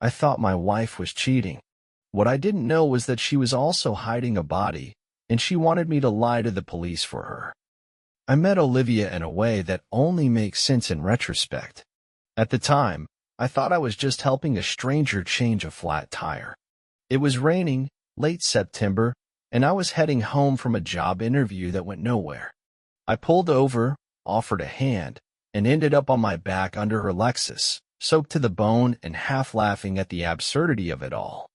I thought my wife was cheating. What I didn't know was that she was also hiding a body, and she wanted me to lie to the police for her. I met Olivia in a way that only makes sense in retrospect. At the time, I thought I was just helping a stranger change a flat tire. It was raining, late September, and I was heading home from a job interview that went nowhere. I pulled over, offered a hand, and ended up on my back under her Lexus, soaked to the bone and half laughing at the absurdity of it all.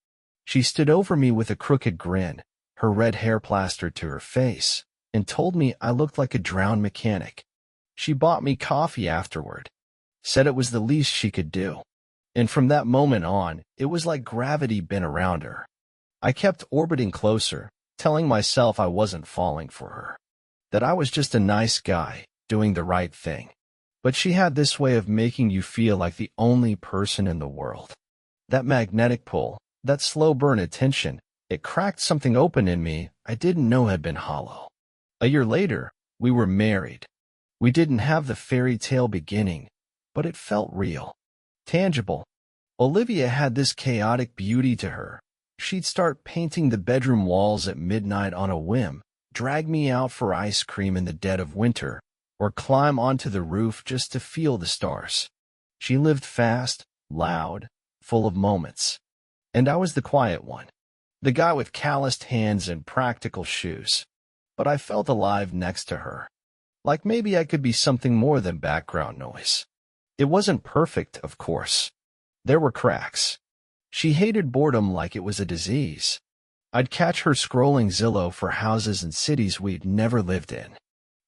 She stood over me with a crooked grin, her red hair plastered to her face, and told me I looked like a drowned mechanic. She bought me coffee afterward, said it was the least she could do. And from that moment on, it was like gravity bent around her. I kept orbiting closer, telling myself I wasn't falling for her, that I was just a nice guy, doing the right thing. But she had this way of making you feel like the only person in the world. That magnetic pull, that slow burn attention, it cracked something open in me I didn't know had been hollow. A year later, we were married. We didn't have the fairy tale beginning, but it felt real, tangible. Olivia had this chaotic beauty to her. She'd start painting the bedroom walls at midnight on a whim, drag me out for ice cream in the dead of winter, or climb onto the roof just to feel the stars. She lived fast, loud, full of moments. And I was the quiet one, the guy with calloused hands and practical shoes. But I felt alive next to her. Like maybe I could be something more than background noise. It wasn't perfect, of course. There were cracks. She hated boredom like it was a disease. I'd catch her scrolling Zillow for houses in cities we'd never lived in.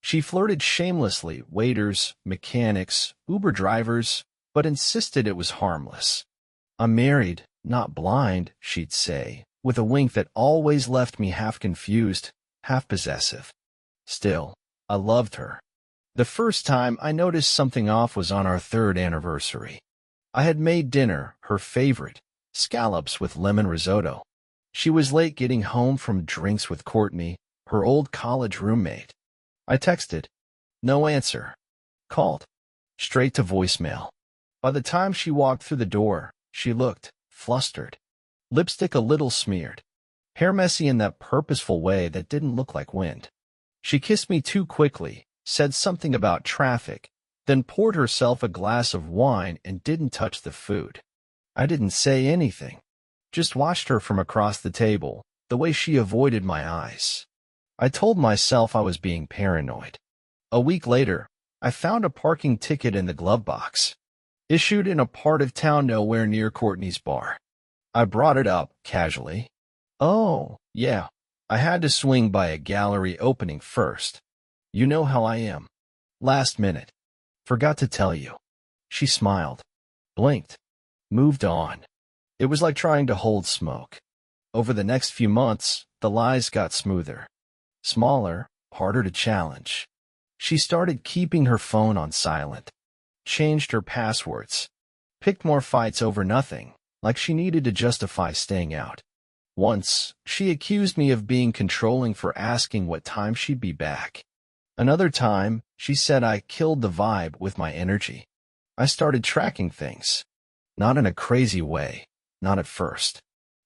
She flirted shamelessly, waiters, mechanics, Uber drivers, but insisted it was harmless. I'm married, not blind, she'd say, with a wink that always left me half confused, half possessive. Still, I loved her. The first time I noticed something off was on our 3rd anniversary. I had made dinner, her favorite, scallops with lemon risotto. She was late getting home from drinks with Courtney, her old college roommate. I texted. No answer. Called. Straight to voicemail. By the time she walked through the door, she looked flustered. Lipstick a little smeared. Hair messy in that purposeful way that didn't look like wind. She kissed me too quickly, said something about traffic, then poured herself a glass of wine and didn't touch the food. I didn't say anything. Just watched her from across the table, the way she avoided my eyes. I told myself I was being paranoid. A week later, I found a parking ticket in the glove box, issued in a part of town nowhere near Courtney's bar. I brought it up, casually. Oh, yeah, I had to swing by a gallery opening first. You know how I am. Last minute. Forgot to tell you. She smiled, blinked, moved on. It was like trying to hold smoke. Over the next few months, the lies got smoother. Smaller, harder to challenge. She started keeping her phone on silent, changed her passwords, picked more fights over nothing, like she needed to justify staying out. Once, she accused me of being controlling for asking what time she'd be back. Another time, she said I killed the vibe with my energy. I started tracking things. Not in a crazy way, not at first.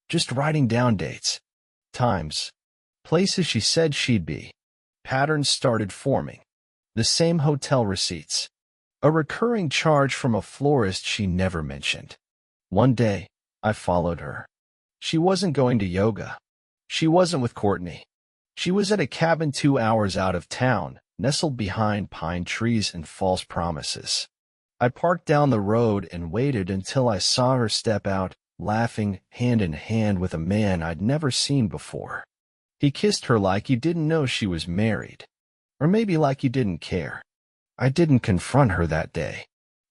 Just writing down dates, times, places she said she'd be. Patterns started forming. The same hotel receipts. A recurring charge from a florist she never mentioned. One day, I followed her. She wasn't going to yoga. She wasn't with Courtney. She was at a cabin 2 hours out of town, nestled behind pine trees and false promises. I parked down the road and waited until I saw her step out, laughing hand in hand with a man I'd never seen before. He kissed her like he didn't know she was married. Or maybe like he didn't care. I didn't confront her that day.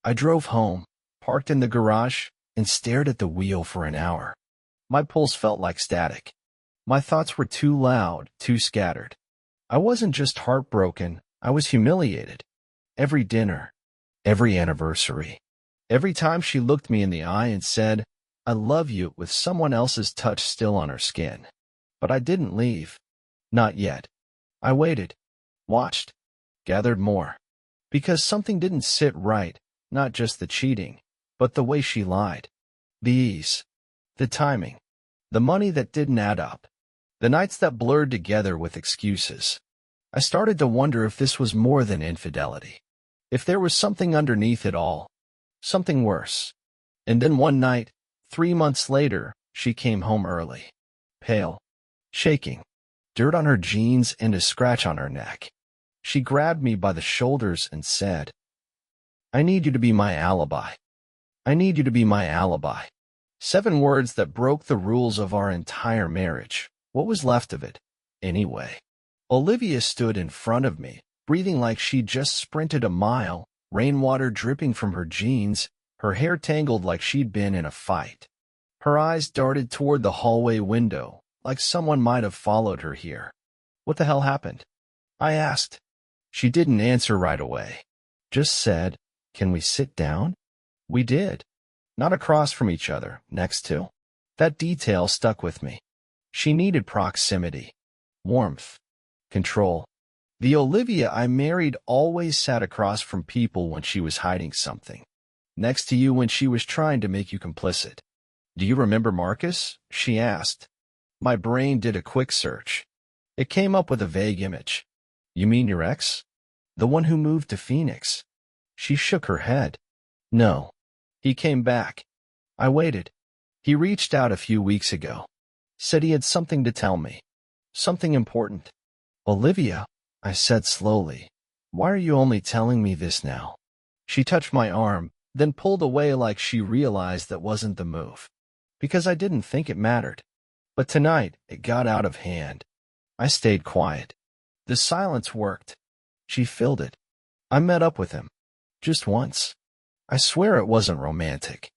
I drove home, parked in the garage, and stared at the wheel for an hour. My pulse felt like static. My thoughts were too loud, too scattered. I wasn't just heartbroken, I was humiliated. Every dinner, every anniversary, every time she looked me in the eye and said, I love you, with someone else's touch still on her skin. But I didn't leave. Not yet. I waited, watched, gathered more. Because something didn't sit right, not just the cheating, but the way she lied. The ease. The timing. The money that didn't add up. The nights that blurred together with excuses. I started to wonder if this was more than infidelity. If there was something underneath it all. Something worse. And then one night, 3 months later, she came home early. Pale. Shaking. Dirt on her jeans and a scratch on her neck. She grabbed me by the shoulders and said, "I need you to be my alibi. I need you to be my alibi." 7 words that broke the rules of our entire marriage. What was left of it, anyway? Olivia stood in front of me, breathing like she'd just sprinted a mile, rainwater dripping from her jeans, her hair tangled like she'd been in a fight. Her eyes darted toward the hallway window, like someone might have followed her here. "What the hell happened?" I asked. She didn't answer right away. Just said, "Can we sit down?" We did. Not across from each other, next to. That detail stuck with me. She needed proximity, warmth, control. The Olivia I married always sat across from people when she was hiding something. Next to you when she was trying to make you complicit. "Do you remember Marcus?" she asked. My brain did a quick search. It came up with a vague image. "You mean your ex? The one who moved to Phoenix?" She shook her head. "No. He came back. I waited. He reached out a few weeks ago. Said he had something to tell me. Something important." "Olivia," I said slowly, "why are you only telling me this now?" She touched my arm, then pulled away like she realized that wasn't the move. Because I didn't think it mattered. But tonight, it got out of hand. I stayed quiet. The silence worked. She filled it. I met up with him. Just once. I swear it wasn't romantic.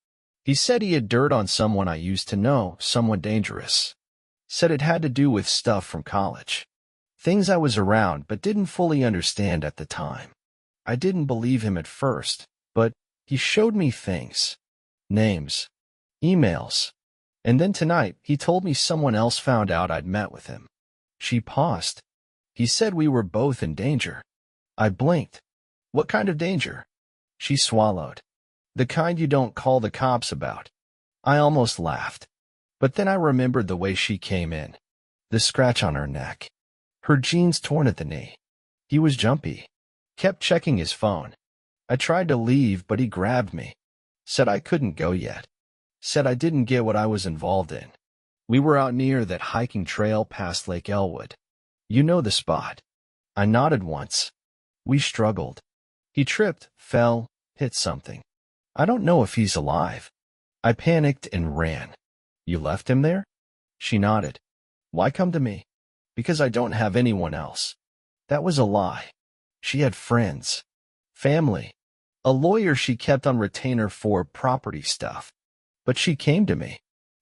He said he had dirt on someone I used to know, someone dangerous. Said it had to do with stuff from college. Things I was around but didn't fully understand at the time. I didn't believe him at first, but he showed me things. Names. Emails. And then tonight, he told me someone else found out I'd met with him. She paused. He said we were both in danger. I blinked. "What kind of danger?" She swallowed. "The kind you don't call the cops about." I almost laughed. But then I remembered the way she came in. The scratch on her neck. Her jeans torn at the knee. He was jumpy. Kept checking his phone. I tried to leave, but he grabbed me. Said I couldn't go yet. Said I didn't get what I was involved in. We were out near that hiking trail past Lake Elwood. You know the spot. I nodded once. We struggled. He tripped, fell, hit something. I don't know if he's alive. I panicked and ran. You left him there? She nodded. Why come to me? Because I don't have anyone else. That was a lie. She had friends. Family. A lawyer she kept on retainer for property stuff. But she came to me.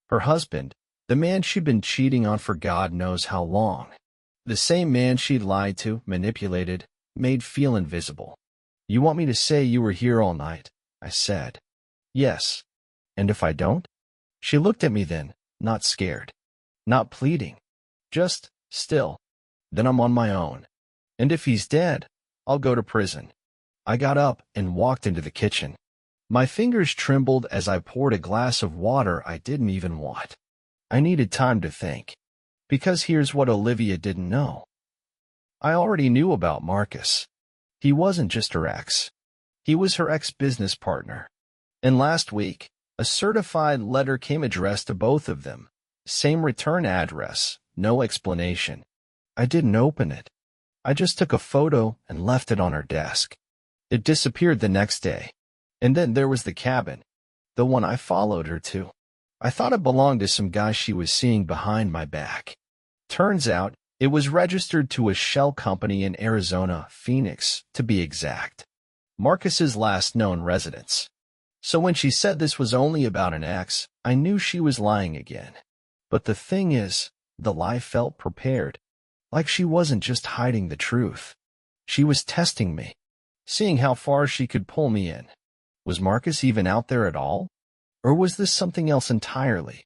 Her husband, the man she'd been cheating on for God knows how long. The same man she'd lied to, manipulated, made feel invisible. You want me to say you were here all night? I said. Yes. And if I don't? She looked at me then, not scared. Not pleading. Just still. Then I'm on my own. And if he's dead, I'll go to prison. I got up and walked into the kitchen. My fingers trembled as I poured a glass of water I didn't even want. I needed time to think. Because here's what Olivia didn't know. I already knew about Marcus. He wasn't just her ex. He was her ex-business partner. And last week, a certified letter came addressed to both of them. Same return address, no explanation. I didn't open it. I just took a photo and left it on her desk. It disappeared the next day. And then there was the cabin, the one I followed her to. I thought it belonged to some guy she was seeing behind my back. Turns out, it was registered to a shell company in Arizona, Phoenix, to be exact. Marcus's last known residence. So when she said this was only about an ex, I knew she was lying again. But the thing is, the lie felt prepared. Like she wasn't just hiding the truth. She was testing me. Seeing how far she could pull me in. Was Marcus even out there at all? Or was this something else entirely?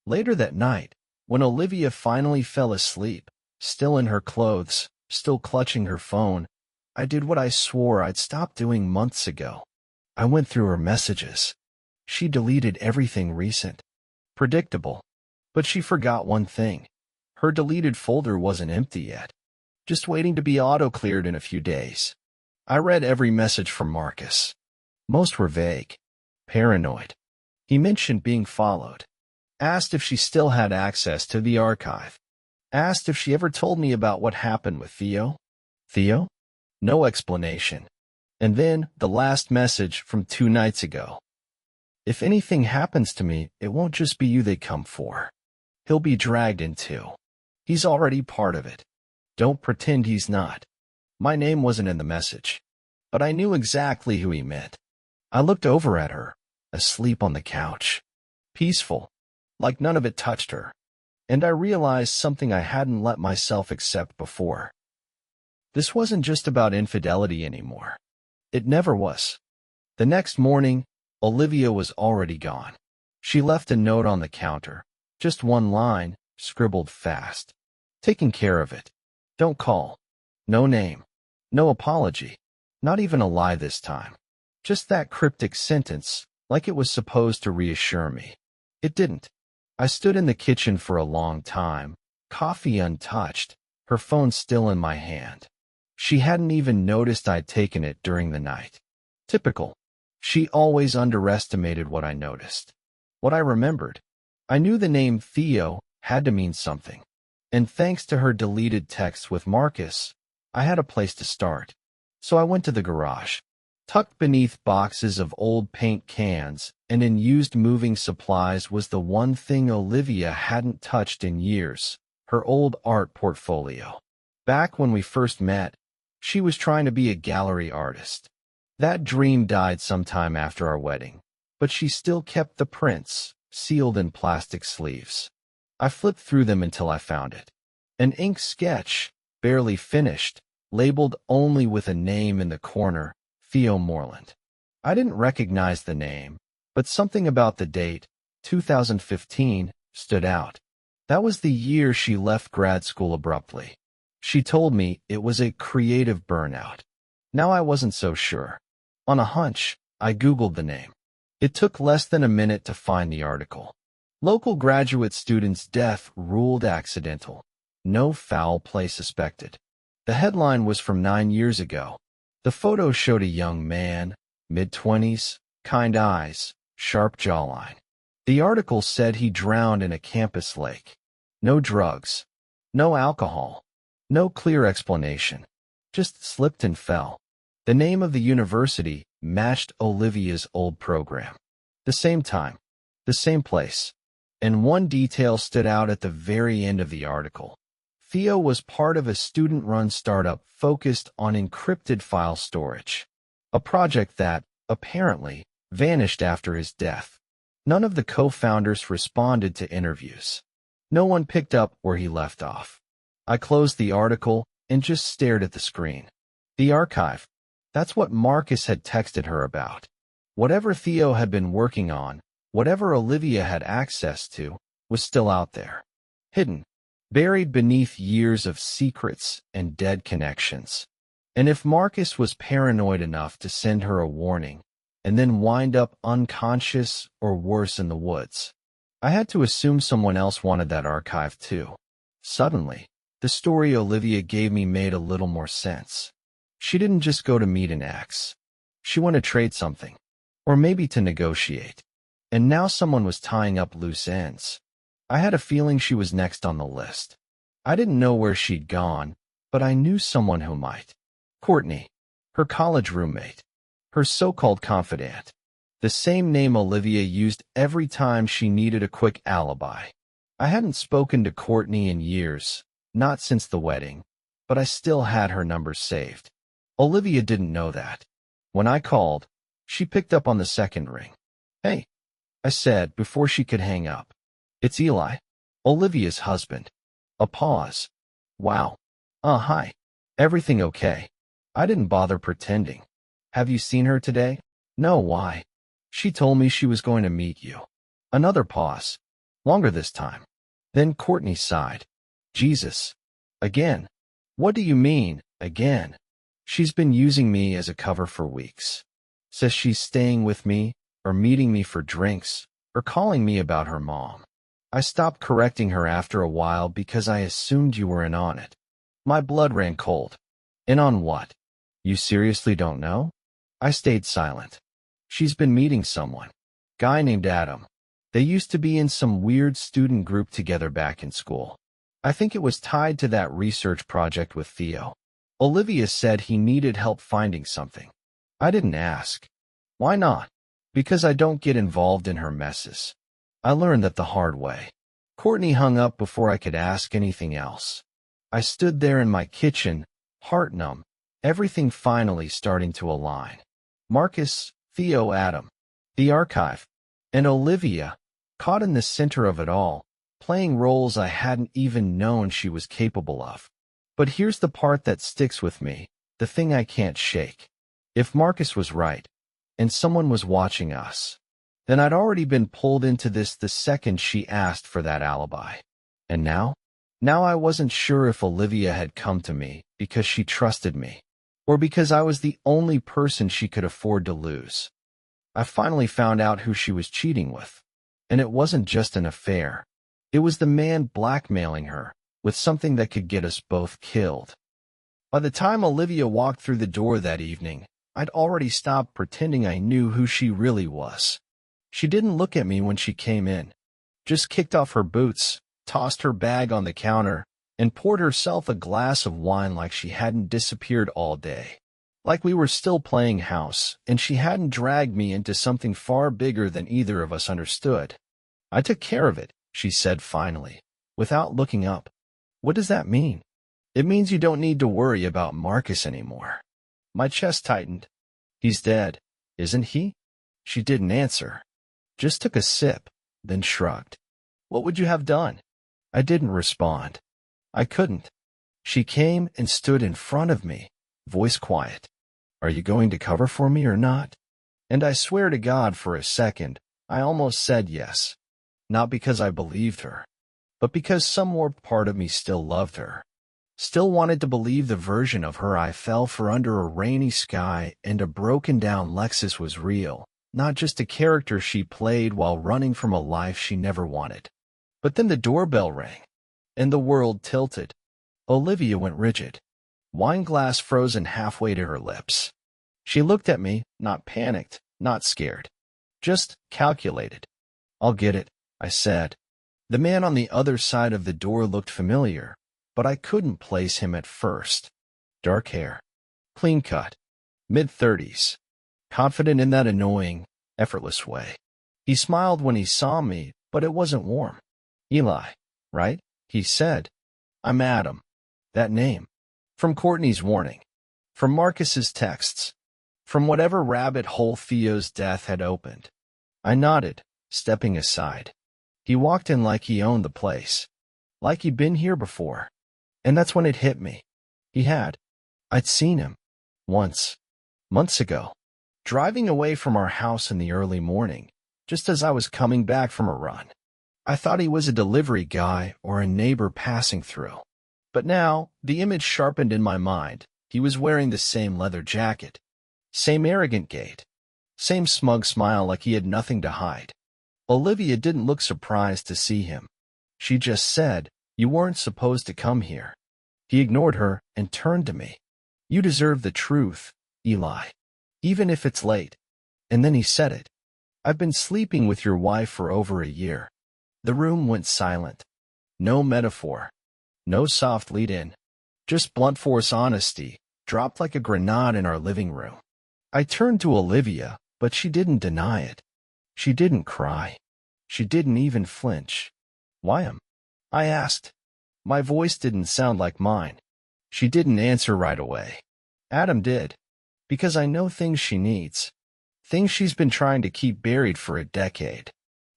Later that night, when Olivia finally fell asleep, still in her clothes, still clutching her phone, I did what I swore I'd stopped doing months ago. I went through her messages. She deleted everything recent. Predictable. But she forgot one thing. Her deleted folder wasn't empty yet, just waiting to be auto-cleared in a few days. I read every message from Marcus. Most were vague. Paranoid. He mentioned being followed. Asked if she still had access to the archive. Asked if she ever told me about what happened with Theo. Theo? No explanation. And then, the last message from 2 nights ago. If anything happens to me, it won't just be you they come for. He'll be dragged into. He's already part of it. Don't pretend he's not. My name wasn't in the message, but I knew exactly who he meant. I looked over at her, asleep on the couch. Peaceful, like none of it touched her. And I realized something I hadn't let myself accept before. This wasn't just about infidelity anymore. It never was. The next morning, Olivia was already gone. She left a note on the counter, just one line, scribbled fast. Taking care of it. Don't call. No name. No apology. Not even a lie this time. Just that cryptic sentence, like it was supposed to reassure me. It didn't. I stood in the kitchen for a long time, coffee untouched, her phone still in my hand. She hadn't even noticed I'd taken it during the night. Typical. She always underestimated what I noticed. What I remembered. I knew the name Theo had to mean something. And thanks to her deleted text with Marcus, I had a place to start. So I went to the garage. Tucked beneath boxes of old paint cans and in used moving supplies was the one thing Olivia hadn't touched in years, her old art portfolio. Back when we first met, she was trying to be a gallery artist. That dream died sometime after our wedding, but she still kept the prints, sealed in plastic sleeves. I flipped through them until I found it. An ink sketch, barely finished, labeled only with a name in the corner, Theo Moreland. I didn't recognize the name, but something about the date, 2015, stood out. That was the year she left grad school abruptly. She told me it was a creative burnout. Now I wasn't so sure. On a hunch, I Googled the name. It took less than a minute to find the article. Local graduate student's death ruled accidental. No foul play suspected. The headline was from 9 years ago. The photo showed a young man, mid-20s, kind eyes, sharp jawline. The article said he drowned in a campus lake. No drugs. No alcohol. No clear explanation. Just slipped and fell. The name of the university matched Olivia's old program. The same time. The same place. And one detail stood out at the very end of the article. Theo was part of a student-run startup focused on encrypted file storage. A project that, apparently, vanished after his death. None of the co-founders responded to interviews. No one picked up where he left off. I closed the article and just stared at the screen. The archive. That's what Marcus had texted her about. Whatever Theo had been working on, whatever Olivia had access to, was still out there. Hidden. Buried beneath years of secrets and dead connections. And if Marcus was paranoid enough to send her a warning, and then wind up unconscious or worse in the woods, I had to assume someone else wanted that archive too. Suddenly, the story Olivia gave me made a little more sense. She didn't just go to meet an ex. She wanted to trade something. Or maybe to negotiate. And now someone was tying up loose ends. I had a feeling she was next on the list. I didn't know where she'd gone, but I knew someone who might. Courtney, her college roommate, her so-called confidant. The same name Olivia used every time she needed a quick alibi. I hadn't spoken to Courtney in years, not since the wedding, but I still had her number saved. Olivia didn't know that. When I called, she picked up on the second ring. "Hey," I said before she could hang up. "It's Eli, Olivia's husband." A pause. "Wow. Hi. Everything okay?" I didn't bother pretending. "Have you seen her today?" "No, why?" "She told me she was going to meet you." Another pause. Longer this time. Then Courtney sighed. "Jesus. Again." "What do you mean, again?" "She's been using me as a cover for weeks. Says she's staying with me, or meeting me for drinks, or calling me about her mom. I stopped correcting her after a while because I assumed you were in on it. My blood ran cold. In on what? You seriously don't know? I stayed silent. She's been meeting someone. Guy named Adam. They used to be in some weird student group together back in school. I think it was tied to that research project with Theo. Olivia said he needed help finding something. I didn't ask. Why not? Because I don't get involved in her messes. I learned that the hard way. Courtney hung up before I could ask anything else. I stood there in my kitchen, heart numb, everything finally starting to align. Marcus, Theo, Adam, the archive, and Olivia, caught in the center of it all, playing roles I hadn't even known she was capable of. But here's the part that sticks with me, the thing I can't shake. If Marcus was right, and someone was watching us, then I'd already been pulled into this the second she asked for that alibi. And now? Now I wasn't sure if Olivia had come to me because she trusted me, or because I was the only person she could afford to lose. I finally found out who she was cheating with, and it wasn't just an affair. It was the man blackmailing her with something that could get us both killed. By the time Olivia walked through the door that evening, I'd already stopped pretending I knew who she really was. She didn't look at me when she came in, just kicked off her boots, tossed her bag on the counter, and poured herself a glass of wine like she hadn't disappeared all day. Like we were still playing house, and she hadn't dragged me into something far bigger than either of us understood. I took care of it, she said finally, without looking up. What does that mean? It means you don't need to worry about Marcus anymore. My chest tightened. He's dead, isn't he? She didn't answer. Just took a sip, then shrugged. What would you have done? I didn't respond. I couldn't. She came and stood in front of me, voice quiet. Are you going to cover for me or not? And I swear to God for a second, I almost said yes. Not because I believed her, but because some more part of me still loved her. Still wanted to believe the version of her I fell for under a rainy sky and a broken-down Lexus was real, not just a character she played while running from a life she never wanted. But then the doorbell rang, and the world tilted. Olivia went rigid, wine glass frozen halfway to her lips. She looked at me, not panicked, not scared, just calculated. I'll get it, I said. The man on the other side of the door looked familiar, but I couldn't place him at first. Dark hair, clean cut, mid-30s, confident in that annoying, effortless way. He smiled when he saw me, but it wasn't warm. Eli, right? He said. I'm Adam. That name. From Courtney's warning. From Marcus's texts. From whatever rabbit hole Theo's death had opened. I nodded, stepping aside. He walked in like he owned the place. Like he'd been here before. And that's when it hit me. He had. I'd seen him. Once. Months ago. Driving away from our house in the early morning, just as I was coming back from a run. I thought he was a delivery guy or a neighbor passing through. But now, the image sharpened in my mind. He was wearing the same leather jacket. Same arrogant gait. Same smug smile like he had nothing to hide. Olivia didn't look surprised to see him. She just said, "You weren't supposed to come here." He ignored her and turned to me. "You deserve the truth, Eli. Even if it's late." And then he said it. "I've been sleeping with your wife for over a year." The room went silent. No metaphor. No soft lead-in. Just blunt force honesty, dropped like a grenade in our living room. I turned to Olivia, but she didn't deny it. She didn't cry. She didn't even flinch. "Why I asked. My voice didn't sound like mine. She didn't answer right away. Adam did. Because I know things she needs. Things she's been trying to keep buried for a decade.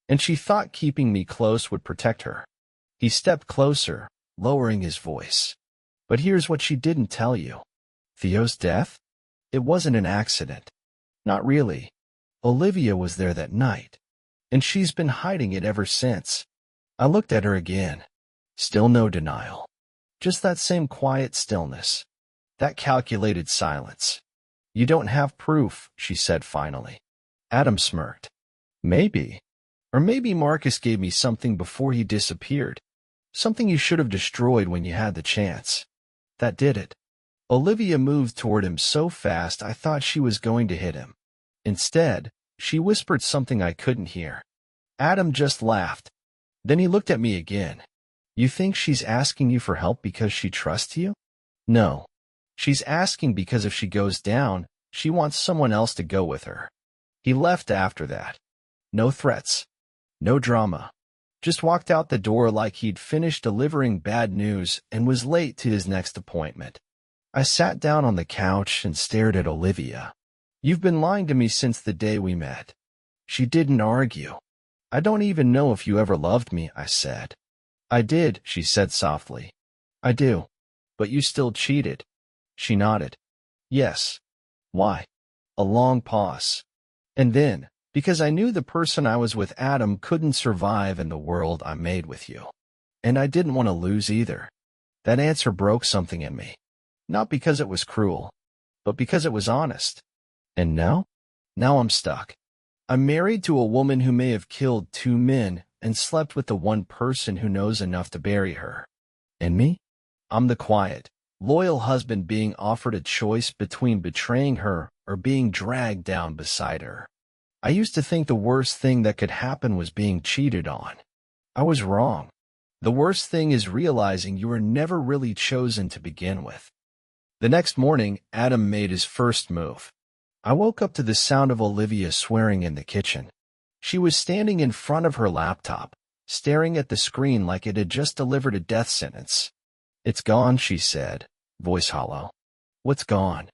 And she thought keeping me close would protect her. He stepped closer, lowering his voice. "But here's what she didn't tell you. Theo's death? It wasn't an accident. Not really. Olivia was there that night. And she's been hiding it ever since." I looked at her again. Still no denial. Just that same quiet stillness. That calculated silence. "You don't have proof," she said finally. Adam smirked. Maybe. Or maybe Marcus gave me something before he disappeared. Something you should have destroyed when you had the chance. That did it. Olivia moved toward him so fast I thought she was going to hit him. Instead, she whispered something I couldn't hear. Adam just laughed. Then he looked at me again. You think she's asking you for help because she trusts you? No. She's asking because if she goes down, she wants someone else to go with her. He left after that. No threats. No drama. Just walked out the door like he'd finished delivering bad news and was late to his next appointment. I sat down on the couch and stared at Olivia. You've been lying to me since the day we met. She didn't argue. I don't even know if you ever loved me, I said. I did, she said softly. I do. But you still cheated. She nodded. Yes. Why? A long pause. And then, because I knew the person I was with, Adam, couldn't survive in the world I made with you. And I didn't want to lose either. That answer broke something in me. Not because it was cruel, but because it was honest. And now? Now I'm stuck. I'm married to a woman who may have killed 2 men and slept with the one person who knows enough to bury her. And me? I'm the quiet, loyal husband being offered a choice between betraying her or being dragged down beside her. I used to think the worst thing that could happen was being cheated on. I was wrong. The worst thing is realizing you were never really chosen to begin with. The next morning, Adam made his first move. I woke up to the sound of Olivia swearing in the kitchen. She was standing in front of her laptop, staring at the screen like it had just delivered a death sentence. It's gone, she said, voice hollow. What's gone?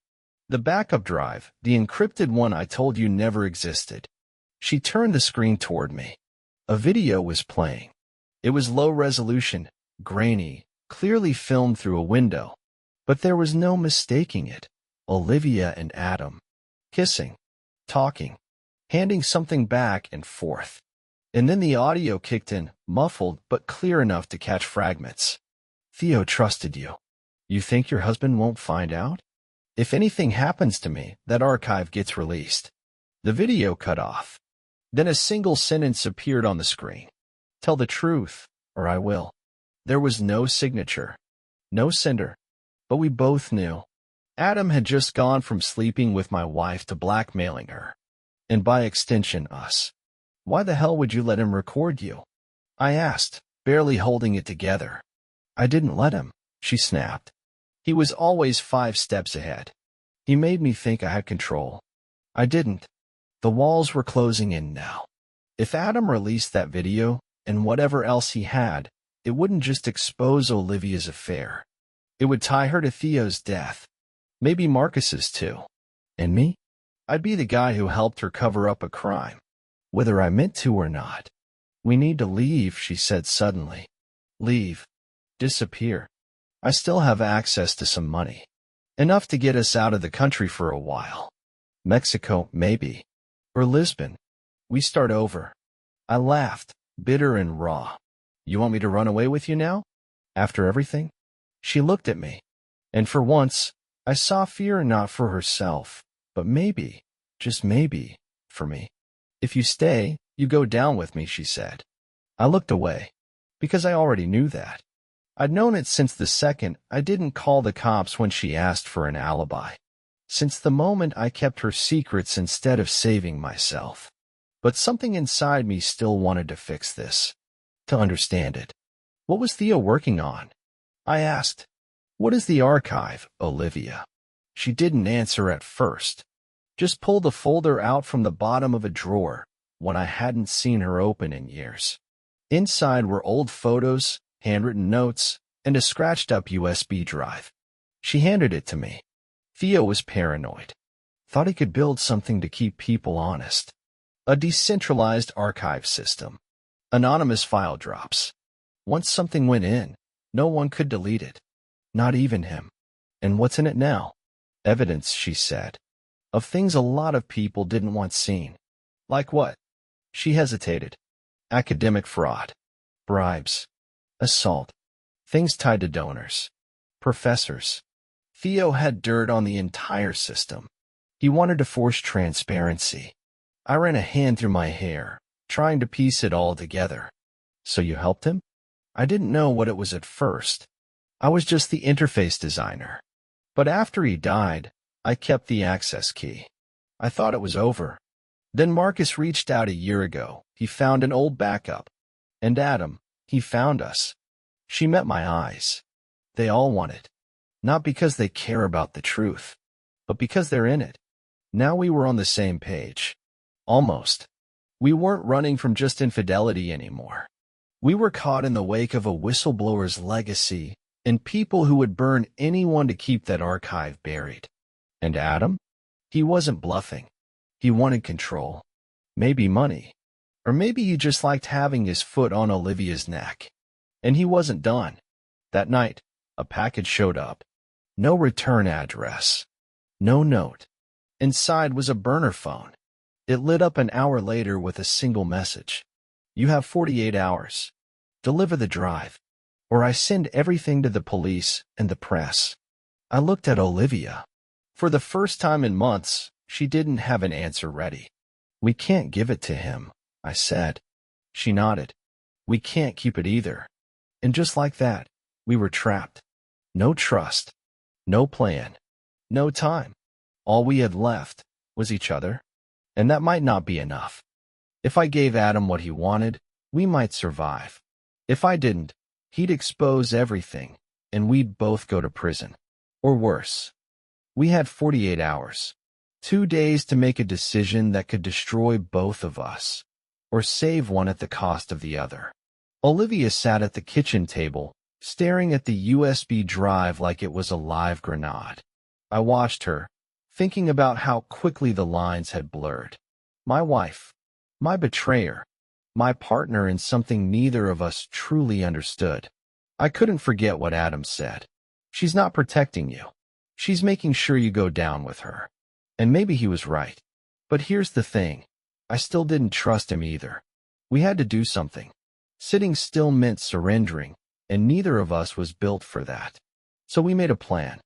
The backup drive, the encrypted one I told you never existed. She turned the screen toward me. A video was playing. It was low resolution, grainy, clearly filmed through a window. But there was no mistaking it. Olivia and Adam. Kissing. Talking. Handing something back and forth. And then the audio kicked in, muffled but clear enough to catch fragments. Theo trusted you. You think your husband won't find out? If anything happens to me, that archive gets released. The video cut off. Then a single sentence appeared on the screen. Tell the truth, or I will. There was no signature. No sender. But we both knew. Adam had just gone from sleeping with my wife to blackmailing her. And by extension, us. Why the hell would you let him record you? I asked, barely holding it together. I didn't let him, she snapped. He was always 5 steps ahead. He made me think I had control. I didn't. The walls were closing in now. If Adam released that video, and whatever else he had, it wouldn't just expose Olivia's affair. It would tie her to Theo's death. Maybe Marcus's too. And me? I'd be the guy who helped her cover up a crime. Whether I meant to or not. We need to leave, she said suddenly. Leave. Disappear. I still have access to some money. Enough to get us out of the country for a while. Mexico, maybe. Or Lisbon. We start over. I laughed, bitter and raw. You want me to run away with you now? After everything? She looked at me. And for once, I saw fear not for herself, but maybe, just maybe, for me. If you stay, you go down with me, she said. I looked away, because I already knew that. I'd known it since the second I didn't call the cops when she asked for an alibi. Since the moment I kept her secrets instead of saving myself. But something inside me still wanted to fix this. To understand it. What was Theo working on? I asked. What is the archive, Olivia? She didn't answer at first. Just pulled a folder out from the bottom of a drawer, one I hadn't seen her open in years. Inside were old photos, handwritten notes, and a scratched-up USB drive. She handed it to me. Theo was paranoid. Thought he could build something to keep people honest. A decentralized archive system. Anonymous file drops. Once something went in, no one could delete it. Not even him. And what's in it now? Evidence, she said. Of things a lot of people didn't want seen. Like what? She hesitated. Academic fraud. Bribes. Assault. Things tied to donors. Professors. Theo had dirt on the entire system. He wanted to force transparency. I ran a hand through my hair, trying to piece it all together. So you helped him? I didn't know what it was at first. I was just the interface designer. But after he died, I kept the access key. I thought it was over. Then Marcus reached out a year ago. He found an old backup. And Adam, he found us. She met my eyes. They all want it. Not because they care about the truth, but because they're in it. Now we were on the same page. Almost. We weren't running from just infidelity anymore. We were caught in the wake of a whistleblower's legacy and people who would burn anyone to keep that archive buried. And Adam? He wasn't bluffing. He wanted control. Maybe money. Or maybe he just liked having his foot on Olivia's neck. And he wasn't done. That night, a package showed up. No return address. No note. Inside was a burner phone. It lit up an hour later with a single message. You have 48 hours. Deliver the drive, or I send everything to the police and the press. I looked at Olivia. For the first time in months, she didn't have an answer ready. We can't give it to him, I said. She nodded. We can't keep it either. And just like that, we were trapped. No trust. No plan. No time. All we had left was each other. And that might not be enough. If I gave Adam what he wanted, we might survive. If I didn't, he'd expose everything, and we'd both go to prison. Or worse. We had 48 hours. 2 days to make a decision that could destroy both of us, or save one at the cost of the other. Olivia sat at the kitchen table, staring at the USB drive like it was a live grenade. I watched her, thinking about how quickly the lines had blurred. My wife. My betrayer. My partner in something neither of us truly understood. I couldn't forget what Adam said. She's not protecting you. She's making sure you go down with her. And maybe he was right. But here's the thing. I still didn't trust him either. We had to do something. Sitting still meant surrendering, and neither of us was built for that. So we made a plan.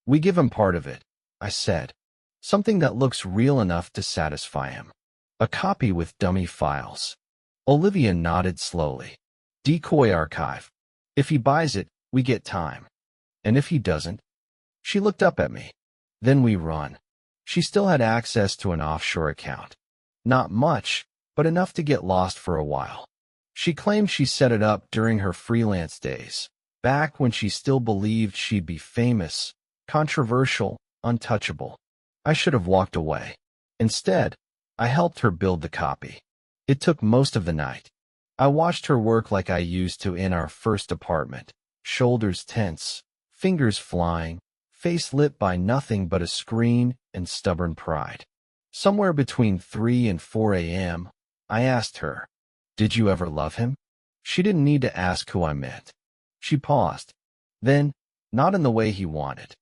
We give him part of it, I said. Something that looks real enough to satisfy him. A copy with dummy files. Olivia nodded slowly. Decoy archive. If he buys it, we get time. And if he doesn't? She looked up at me. Then we run. She still had access to an offshore account. Not much, but enough to get lost for a while. She claimed she set it up during her freelance days, back when she still believed she'd be famous, controversial, untouchable. I should have walked away. Instead, I helped her build the copy. It took most of the night. I watched her work like I used to in our first apartment, shoulders tense, fingers flying, face lit by nothing but a screen and stubborn pride. Somewhere between 3 and 4 a.m., I asked her, "Did you ever love him?" She didn't need to ask who I meant. She paused. Then, not in the way he wanted.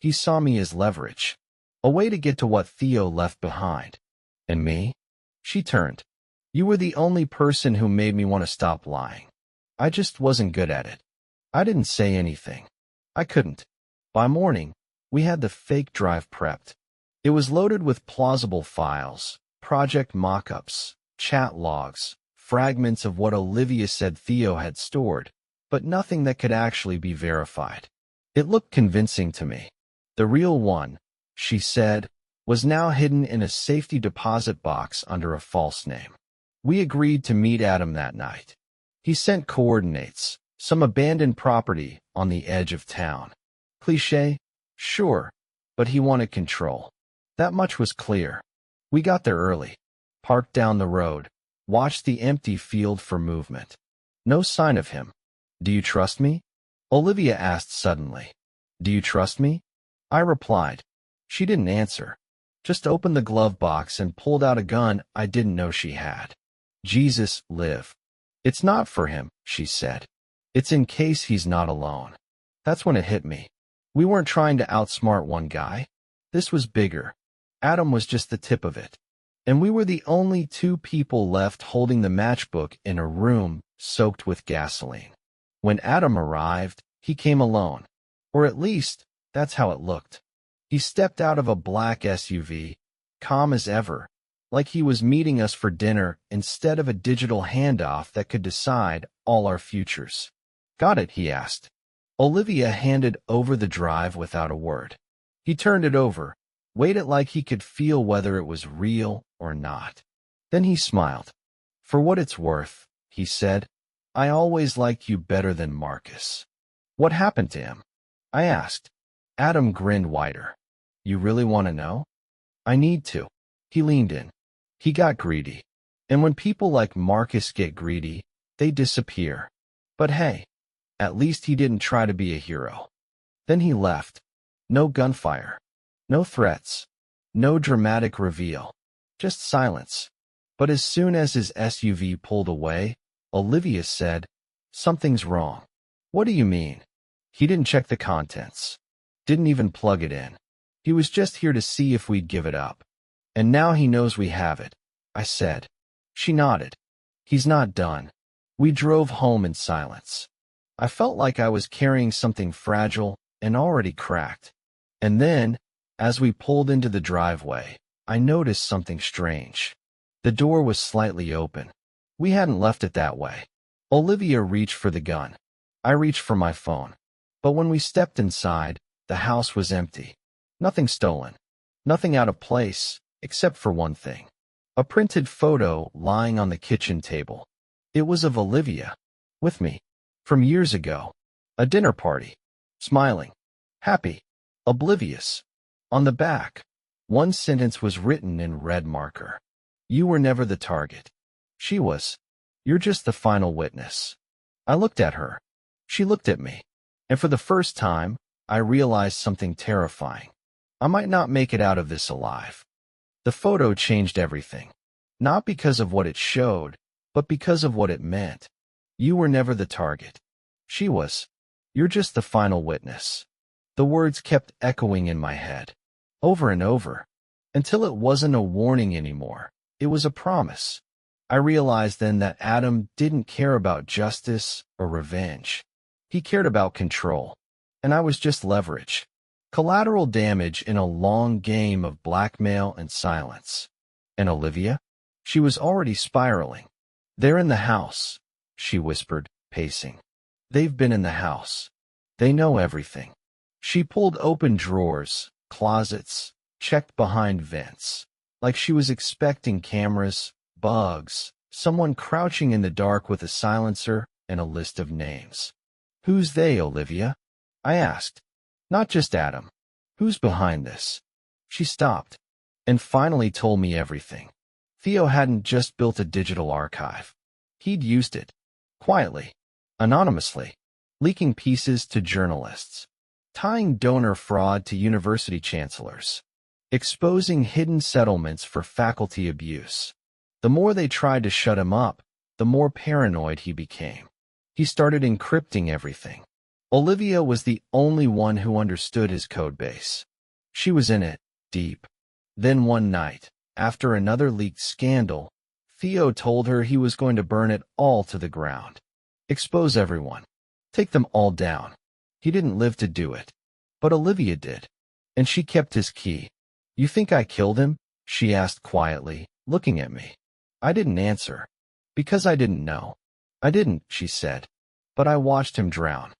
He saw me as leverage, a way to get to what Theo left behind. And me? She turned. You were the only person who made me want to stop lying. I just wasn't good at it. I didn't say anything. I couldn't. By morning, we had the fake drive prepped. It was loaded with plausible files, project mock-ups, chat logs, fragments of what Olivia said Theo had stored, but nothing that could actually be verified. It looked convincing to me. The real one, she said, was now hidden in a safety deposit box under a false name. We agreed to meet Adam that night. He sent coordinates, some abandoned property on the edge of town. Cliché? Sure, but he wanted control. That much was clear. We got there early, parked down the road, watched the empty field for movement. No sign of him. Do you trust me? Olivia asked suddenly. Do you trust me? I replied. She didn't answer. Just opened the glove box and pulled out a gun I didn't know she had. Jesus, live. It's not for him, she said. It's in case he's not alone. That's when it hit me. We weren't trying to outsmart one guy. This was bigger. Adam was just the tip of it. And we were the only 2 people left holding the matchbook in a room soaked with gasoline. When Adam arrived, he came alone. Or at least, that's how it looked. He stepped out of a black SUV, calm as ever, like he was meeting us for dinner instead of a digital handoff that could decide all our futures. Got it, he asked. Olivia handed over the drive without a word. He turned it over, weighed it like he could feel whether it was real or not. Then he smiled. For what it's worth, he said, I always liked you better than Marcus. What happened to him? I asked. Adam grinned wider. You really want to know? I need to. He leaned in. He got greedy. And when people like Marcus get greedy, they disappear. But hey, at least he didn't try to be a hero. Then he left. No gunfire. No threats. No dramatic reveal. Just silence. But as soon as his SUV pulled away, Olivia said, Something's wrong. What do you mean? He didn't check the contents. Didn't even plug it in. He was just here to see if we'd give it up. And now he knows we have it, I said. She nodded. He's not done. We drove home in silence. I felt like I was carrying something fragile and already cracked. And then, as we pulled into the driveway, I noticed something strange. The door was slightly open. We hadn't left it that way. Olivia reached for the gun. I reached for my phone. But when we stepped inside, the house was empty. Nothing stolen. Nothing out of place, except for one thing. A printed photo lying on the kitchen table. It was of Olivia. With me. From years ago. A dinner party. Smiling. Happy. Oblivious. On the back, one sentence was written in red marker. You were never the target. She was. You're just the final witness. I looked at her. She looked at me. And for the first time, I realized something terrifying. I might not make it out of this alive. The photo changed everything. Not because of what it showed, but because of what it meant. You were never the target. She was. You're just the final witness. The words kept echoing in my head, over and over, until it wasn't a warning anymore. It was a promise. I realized then that Adam didn't care about justice or revenge. He cared about control, and I was just leverage. Collateral damage in a long game of blackmail and silence. And Olivia? She was already spiraling. They're in the house, she whispered, pacing. They've been in the house. They know everything. She pulled open drawers, closets, checked behind vents, like she was expecting cameras, bugs, someone crouching in the dark with a silencer and a list of names. Who's they, Olivia? I asked. Not just Adam. Who's behind this? She stopped, and finally told me everything. Theo hadn't just built a digital archive. He'd used it. Quietly. Anonymously. Leaking pieces to journalists. Tying donor fraud to university chancellors. Exposing hidden settlements for faculty abuse. The more they tried to shut him up, the more paranoid he became. He started encrypting everything. Olivia was the only one who understood his codebase. She was in it, deep. Then one night, after another leaked scandal, Theo told her he was going to burn it all to the ground. Expose everyone. Take them all down. He didn't live to do it. But Olivia did. And she kept his key. You think I killed him? She asked quietly, looking at me. I didn't answer. Because I didn't know. I didn't, she said. But I watched him drown.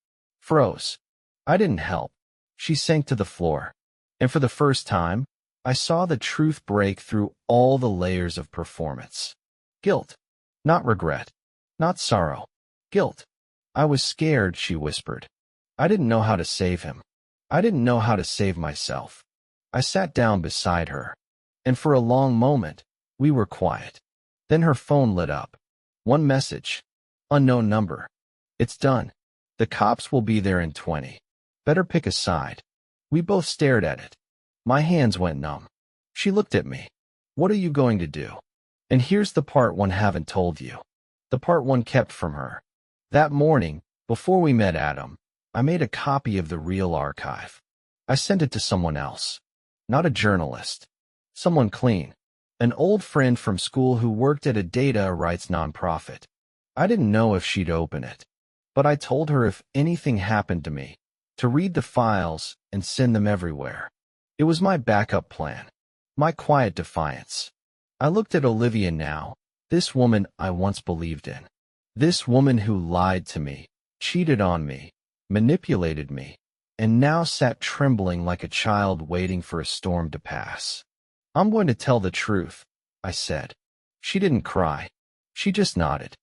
Froze. I didn't help. She sank to the floor. And for the first time, I saw the truth break through all the layers of performance. Guilt. Not regret. Not sorrow. Guilt. I was scared, she whispered. I didn't know how to save him. I didn't know how to save myself. I sat down beside her. And for a long moment, we were quiet. Then her phone lit up. One message. Unknown number. It's done. The cops will be there in 20. Better pick a side. We both stared at it. My hands went numb. She looked at me. What are you going to do? And here's the part one haven't told you. The part one kept from her. That morning, before we met Adam, I made a copy of the real archive. I sent it to someone else. Not a journalist. Someone clean. An old friend from school who worked at a data rights nonprofit. I didn't know if she'd open it. But I told her if anything happened to me, to read the files and send them everywhere. It was my backup plan. My quiet defiance. I looked at Olivia now, this woman I once believed in. This woman who lied to me, cheated on me, manipulated me, and now sat trembling like a child waiting for a storm to pass. I'm going to tell the truth, I said. She didn't cry. She just nodded.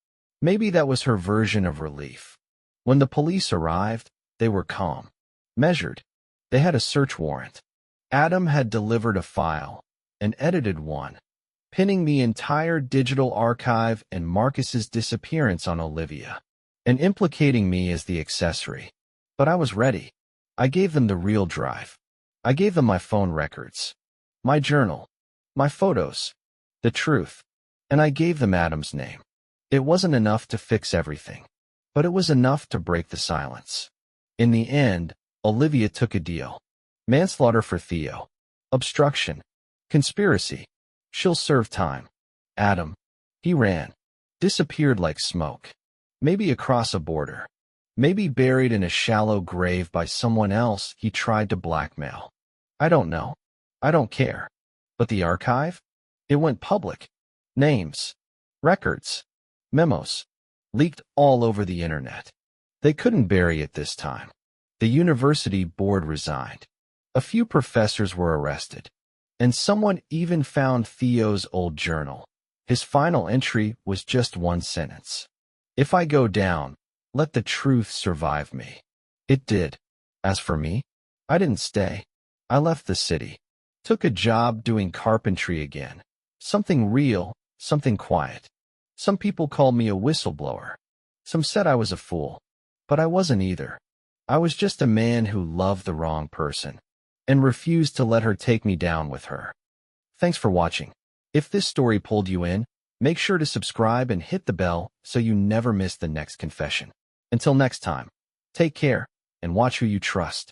Maybe that was her version of relief. When the police arrived, they were calm, measured. They had a search warrant. Adam had delivered a file, an edited one, pinning the entire digital archive and Marcus's disappearance on Olivia, and implicating me as the accessory. But I was ready. I gave them the real drive. I gave them my phone records, my journal, my photos, the truth, and I gave them Adam's name. It wasn't enough to fix everything, but it was enough to break the silence. In the end, Olivia took a deal. Manslaughter for Theo. Obstruction. Conspiracy. She'll serve time. Adam. He ran. Disappeared like smoke. Maybe across a border. Maybe buried in a shallow grave by someone else he tried to blackmail. I don't know. I don't care. But the archive? It went public. Names. Records. Memos. Leaked all over the internet. They couldn't bury it this time. The university board resigned. A few professors were arrested. And someone even found Theo's old journal. His final entry was just one sentence. If I go down, let the truth survive me. It did. As for me, I didn't stay. I left the city. Took a job doing carpentry again. Something real, something quiet. Some people called me a whistleblower. Some said I was a fool. But I wasn't either. I was just a man who loved the wrong person and refused to let her take me down with her. Thanks for watching. If this story pulled you in, make sure to subscribe and hit the bell so you never miss the next confession. Until next time, take care and watch who you trust.